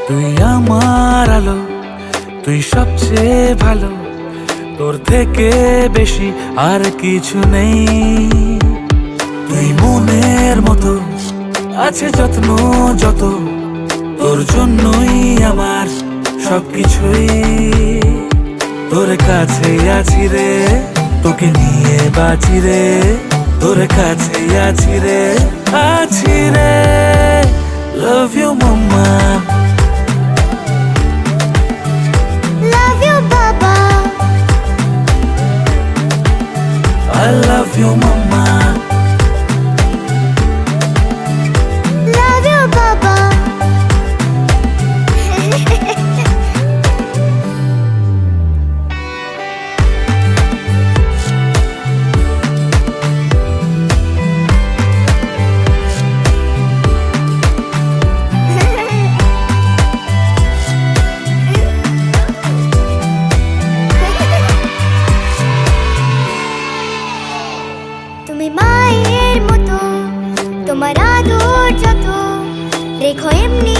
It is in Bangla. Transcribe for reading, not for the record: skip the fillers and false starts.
তুই আমার আলো, তুই সবচেয়ে ভালো, তোর থেকে বেশি আর কিছু নেই। তুই মনের মতো আছে যত্ন যত, তোর জন্যই আমার সবকিছুই। তোর কাছে আছি রে, তোকে নিয়ে বাঁচি রে, তোর কাছে আছি রে, আছি রে। Love you mama, Love you, Baba. I love you mama. Love you, Baba. তুমি মায়ের মতো, তোমার আদর যত রেখো এমনি